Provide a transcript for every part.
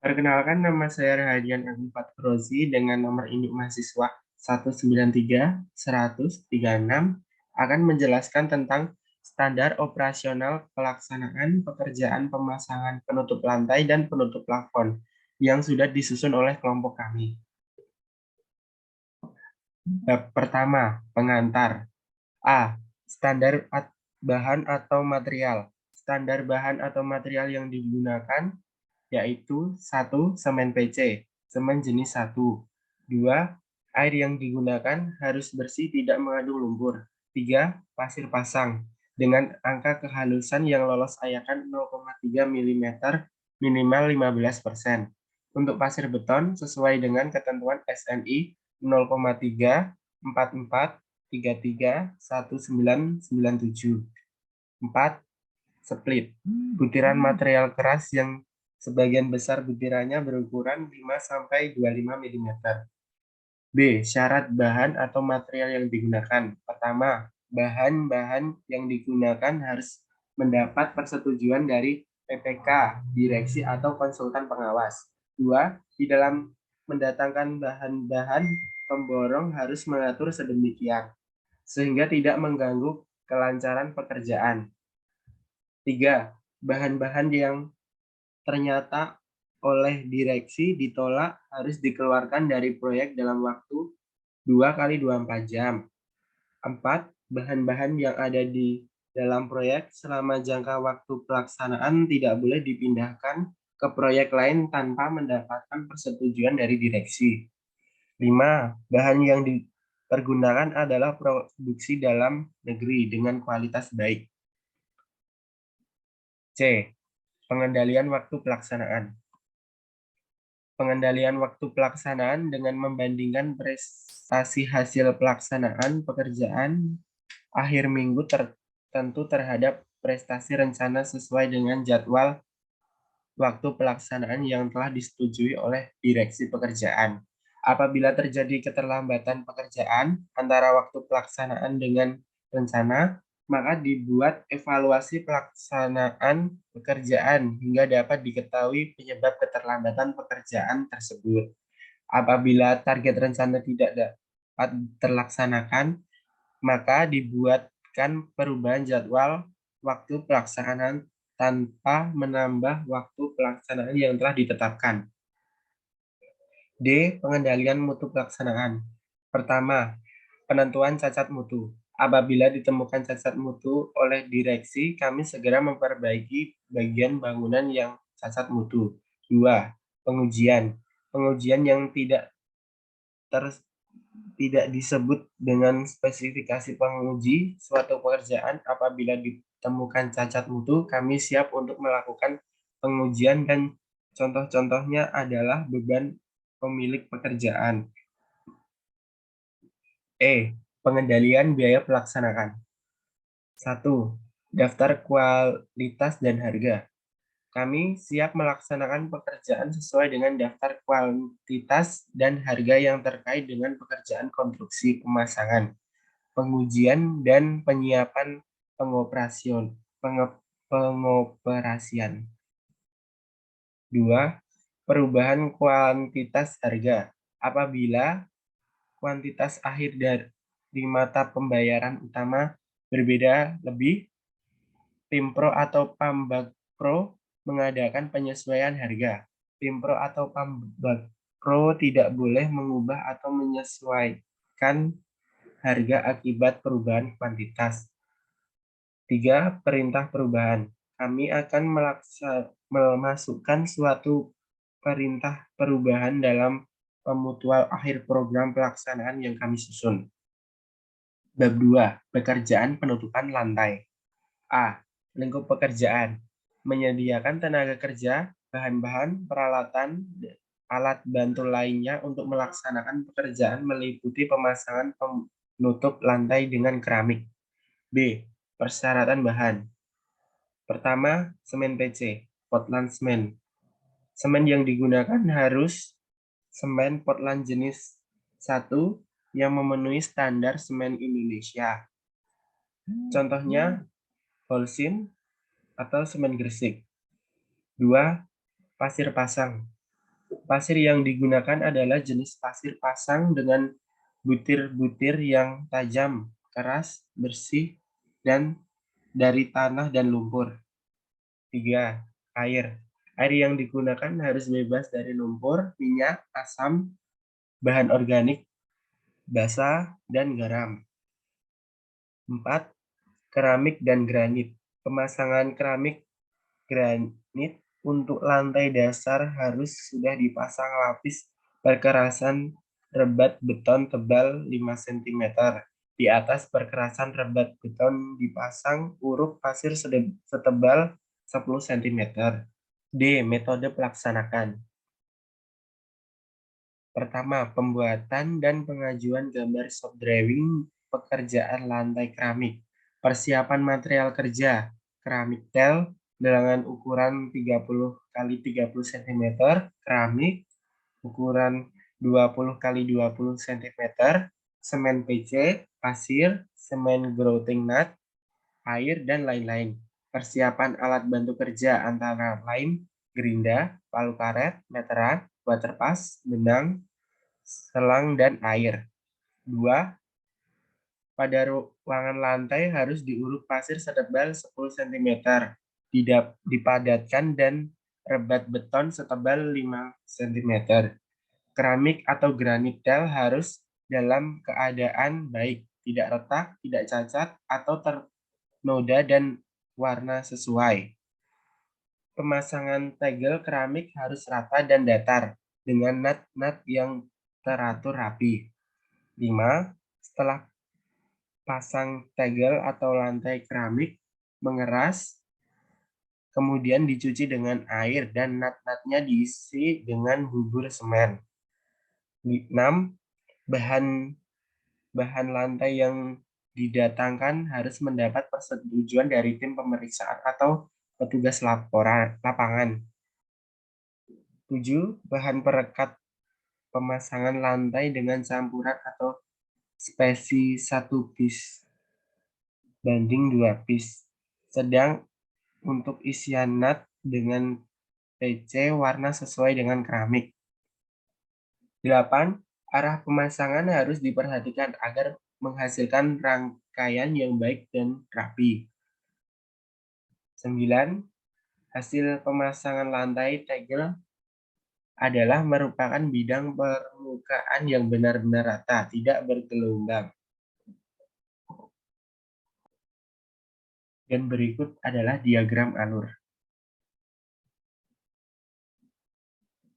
Perkenalkan, nama saya Rahadian Agung Fatkrozi dengan nomor induk mahasiswa 193-136 akan menjelaskan tentang standar operasional pelaksanaan pekerjaan pemasangan penutup lantai dan penutup plafon yang sudah disusun oleh kelompok kami. Bab pertama, pengantar. A. Standar bahan atau material. Standar bahan atau material yang digunakan yaitu 1. Semen PC, semen jenis 1. 2. Air yang digunakan harus bersih, tidak mengandung lumpur. 3. Pasir pasang dengan angka kehalusan yang lolos ayakan 0,3 mm minimal 15%. Untuk pasir beton sesuai dengan ketentuan SNI 0,3, 44, 33, 1997. 4. Split, butiran material keras yang sebagian besar butirannya berukuran 5-25 mm. B. Syarat bahan atau material yang digunakan. Pertama, bahan-bahan yang digunakan harus mendapat persetujuan dari PPK, direksi atau konsultan pengawas. 2. Di dalam mendatangkan bahan-bahan, pemborong harus mengatur sedemikian sehingga tidak mengganggu kelancaran pekerjaan. 3. Bahan-bahan yang ternyata oleh direksi ditolak harus dikeluarkan dari proyek dalam waktu 2 kali 24 jam. 4. Bahan-bahan yang ada di dalam proyek selama jangka waktu pelaksanaan tidak boleh dipindahkan ke proyek lain tanpa mendapatkan persetujuan dari direksi. 5. Bahan yang dipergunakan adalah produksi dalam negeri dengan kualitas baik. C. Pengendalian waktu pelaksanaan. Pengendalian waktu pelaksanaan dengan membandingkan prestasi hasil pelaksanaan pekerjaan akhir minggu tertentu terhadap prestasi rencana sesuai dengan jadwal waktu pelaksanaan yang telah disetujui oleh direksi pekerjaan. Apabila terjadi keterlambatan pekerjaan antara waktu pelaksanaan dengan rencana, maka dibuat evaluasi pelaksanaan pekerjaan hingga dapat diketahui penyebab keterlambatan pekerjaan tersebut. Apabila target rencana tidak dapat terlaksanakan, maka dibuatkan perubahan jadwal waktu pelaksanaan tanpa menambah waktu pelaksanaan yang telah ditetapkan. D. Pengendalian mutu pelaksanaan. Pertama, penentuan cacat mutu. Apabila ditemukan cacat mutu oleh direksi, kami segera memperbaiki bagian bangunan yang cacat mutu. 2. Pengujian. Pengujian yang tidak disebut dengan spesifikasi penguji suatu pekerjaan. Apabila ditemukan cacat mutu, kami siap untuk melakukan pengujian dan contoh-contohnya adalah beban pemilik pekerjaan. E. Pengendalian biaya pelaksanaan. 1. Daftar kualitas dan harga. Kami siap melaksanakan pekerjaan sesuai dengan daftar kuantitas dan harga yang terkait dengan pekerjaan konstruksi pemasangan, pengujian, dan penyiapan pengoperasian. 2. Perubahan kuantitas harga. Apabila kuantitas akhir dari mata pembayaran utama berbeda lebih, Pimpro atau Pambagpro mengadakan penyesuaian harga. Pimpro atau Pambagpro tidak boleh mengubah atau menyesuaikan harga akibat perubahan kuantitas. 3. Perintah perubahan. Kami akan memasukkan suatu perintah perubahan dalam pemutual akhir program pelaksanaan yang kami susun. Bab 2. Pekerjaan penutupan lantai. A. Lingkup pekerjaan. Menyediakan tenaga kerja, bahan-bahan, peralatan, alat bantu lainnya untuk melaksanakan pekerjaan meliputi pemasangan penutup lantai dengan keramik. B. Persyaratan bahan. Pertama, semen PC, Portland semen. Semen yang digunakan harus semen Portland jenis 1 yang memenuhi standar semen Indonesia. Contohnya, Holcim atau semen Gresik. 2. Pasir pasang. Pasir yang digunakan adalah jenis pasir pasang dengan butir-butir yang tajam, keras, bersih, dan dari tanah dan lumpur. 3. Air. Air yang digunakan harus bebas dari lumpur, minyak, asam, bahan organik, basa, dan garam. 4. Keramik dan granit. Pemasangan keramik granit untuk lantai dasar harus sudah dipasang lapis perkerasan rebat beton tebal 5 cm. Di atas perkerasan rebat beton dipasang uruk pasir setebal 10 cm. D. Metode pelaksanakan. Pertama, pembuatan dan pengajuan gambar soft drawing pekerjaan lantai keramik. Persiapan material kerja, keramik tel dengan ukuran 30 kali 30 cm, keramik ukuran 20 kali 20 cm, semen PC, pasir, semen grouting nut, air, dan lain-lain. Persiapan alat bantu kerja antara lain gerinda, palu karet, meteran, waterpas, benang, selang, dan air. 2. Pada ruangan lantai harus diuruk pasir setebal 10 cm, dipadatkan dan rebat beton setebal 5 cm. Keramik atau granit tel harus dalam keadaan baik, tidak retak, tidak cacat, atau ternoda dan warna sesuai. Pemasangan tegel keramik harus rata dan datar, dengan nut-nut yang teratur rapi. 5. Setelah pasang tegel atau lantai keramik, mengeras, kemudian dicuci dengan air dan nut-nutnya diisi dengan bubur semen. 6. Bahan lantai yang didatangkan harus mendapat persetujuan dari tim pemeriksaan atau petugas lapangan. 7. Bahan perekat pemasangan lantai dengan campuran atau spesi 1 piece banding 2 piece. Sedang untuk isian nut dengan PC warna sesuai dengan keramik. 8. Arah pemasangan harus diperhatikan agar menghasilkan rangkaian yang baik dan rapi. 9. Hasil pemasangan lantai tegel adalah merupakan bidang permukaan yang benar-benar rata, tidak bergelombang. Dan berikut adalah diagram alur.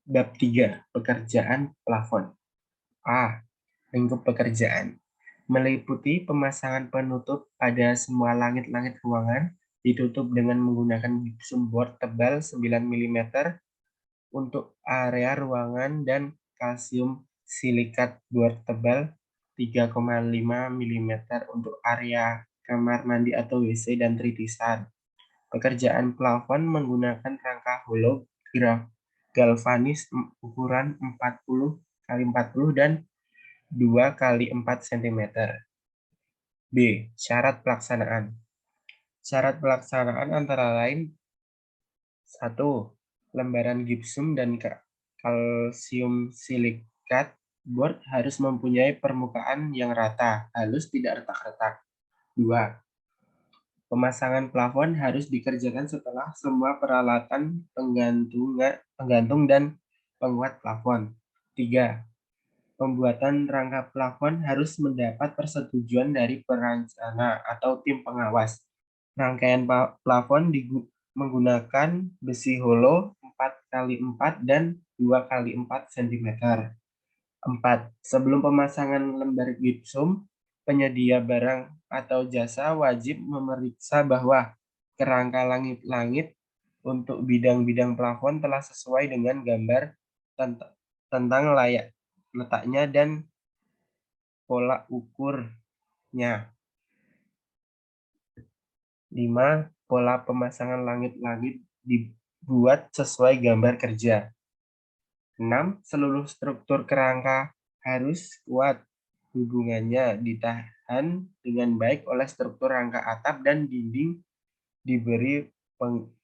Bab 3. Pekerjaan plafon. A. Lingkup pekerjaan. Meliputi pemasangan penutup pada semua langit-langit ruangan, ditutup dengan menggunakan gypsum board tebal 9 mm untuk area ruangan dan kalsium silikat board tebal 3,5 mm untuk area kamar mandi atau WC dan tritisan. Pekerjaan plafon menggunakan rangka hollow galvanis ukuran 40 x 40 dan 2 x 4 cm. B. Syarat pelaksanaan. Syarat pelaksanaan antara lain 1. Lembaran gipsum dan kalsium silikat board harus mempunyai permukaan yang rata, halus, tidak retak-retak. 2. Pemasangan plafon harus dikerjakan setelah semua peralatan penggantung dan penguat plafon. 3. Pembuatan rangka plafon harus mendapat persetujuan dari perencana atau tim pengawas. Rangkaian plafon menggunakan besi holo 4x4 dan 2x4 cm. 4. Sebelum pemasangan lembar gipsum, penyedia barang atau jasa wajib memeriksa bahwa kerangka langit-langit untuk bidang-bidang plafon telah sesuai dengan gambar tentang letaknya dan pola ukurnya. 5. Pola pemasangan langit-langit dibuat sesuai gambar kerja. 6. Seluruh struktur kerangka harus kuat. Hubungannya ditahan dengan baik oleh struktur rangka atap dan dinding, diberi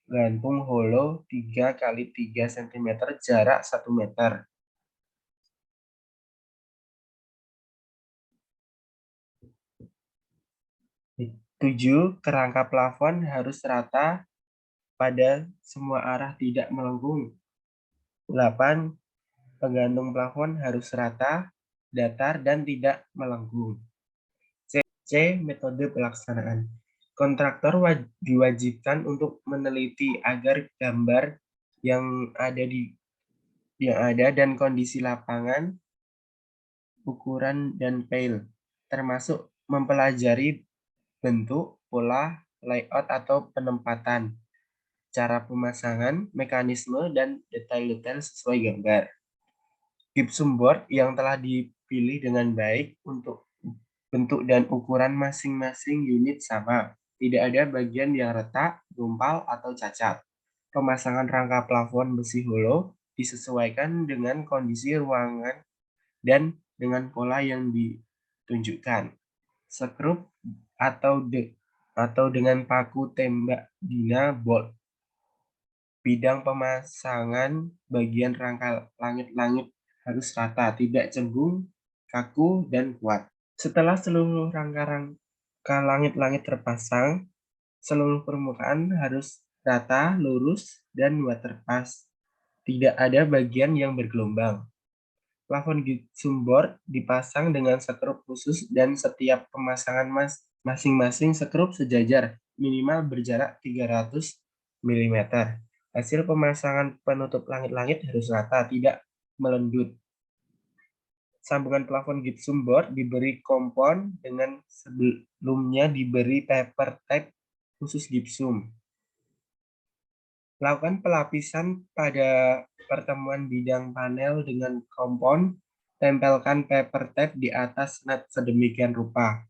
gantung holo 3 kali 3 cm jarak 1 meter. 7. Kerangka plafon harus rata pada semua arah, tidak melengkung. 8. Penggantung plafon harus rata, datar, dan tidak melengkung. C. Metode pelaksanaan. Kontraktor diwajibkan untuk meneliti agar gambar yang ada dan kondisi lapangan, ukuran, dan file, termasuk mempelajari bentuk, pola, layout atau penempatan, cara pemasangan, mekanisme, dan detail-detail sesuai gambar. Gypsum board yang telah dipilih dengan baik untuk bentuk dan ukuran masing-masing unit sama. Tidak ada bagian yang retak, gumpal, atau cacat. Pemasangan rangka plafon besi holo disesuaikan dengan kondisi ruangan dan dengan pola yang ditunjukkan. Skrup atau dengan paku tembak dina bolt. Bidang pemasangan bagian rangka langit-langit harus rata, tidak cembung, kaku, dan kuat. Setelah seluruh rangka langit-langit terpasang, seluruh permukaan harus rata, lurus, dan waterpass. Tidak ada bagian yang bergelombang. Plafon gypsum board dipasang dengan skrup khusus dan setiap pemasangan masing-masing skrup sejajar, minimal berjarak 300 mm. Hasil pemasangan penutup langit-langit harus rata, tidak melendut. Sambungan plafon gypsum board diberi kompon dengan sebelumnya diberi paper tape khusus gypsum. Lakukan pelapisan pada pertemuan bidang panel dengan kompon. Tempelkan paper tape di atas net sedemikian rupa.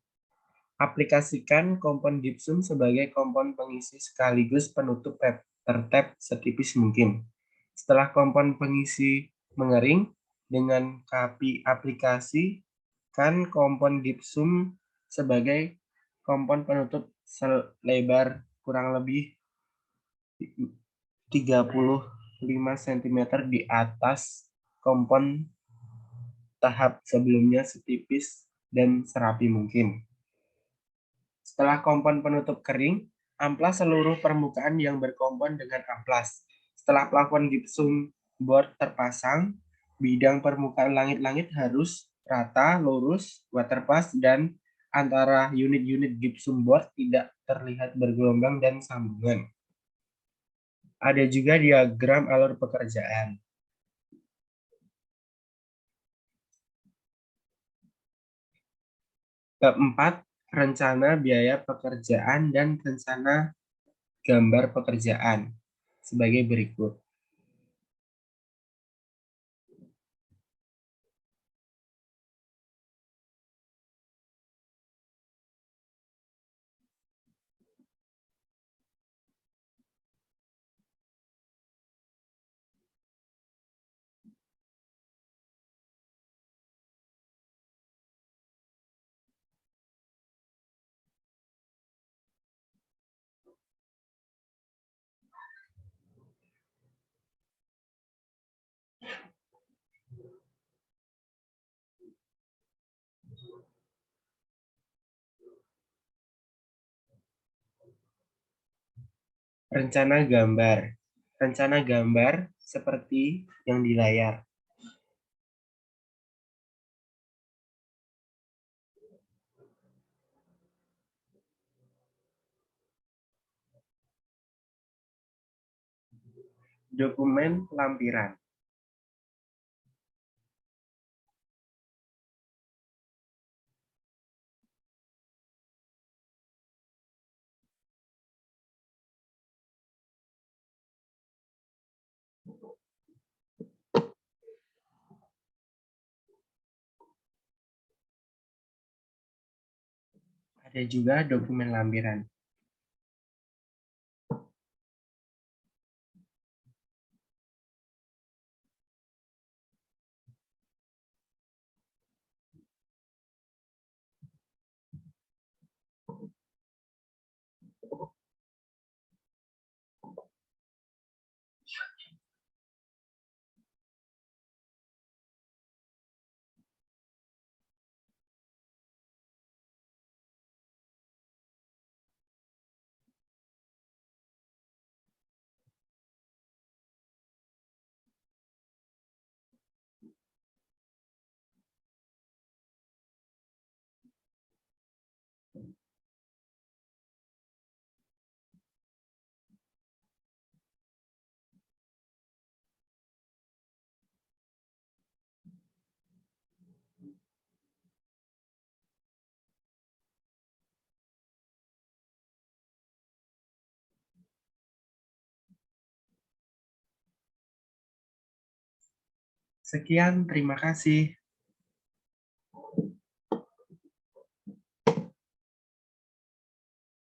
Aplikasikan kompon gypsum sebagai kompon pengisi sekaligus penutup paper tape setipis mungkin. Setelah kompon pengisi mengering, dengan kapi aplikasikan kompon gypsum sebagai kompon penutup selebar kurang lebih 35 cm di atas kompon tahap sebelumnya, setipis dan serapi mungkin. Setelah kompon penutup kering, amplas seluruh permukaan yang berkompon dengan amplas. Setelah plafon gypsum board terpasang, bidang permukaan langit-langit harus rata, lurus, waterpass, dan antara unit-unit gypsum board tidak terlihat bergelombang dan sambungan. Ada juga diagram alur pekerjaan. Keempat, rencana biaya pekerjaan dan rencana gambar pekerjaan sebagai berikut. Rencana gambar. Rencana gambar seperti yang di layar. Dokumen lampiran. Ada juga dokumen lampiran. Sekian, terima kasih.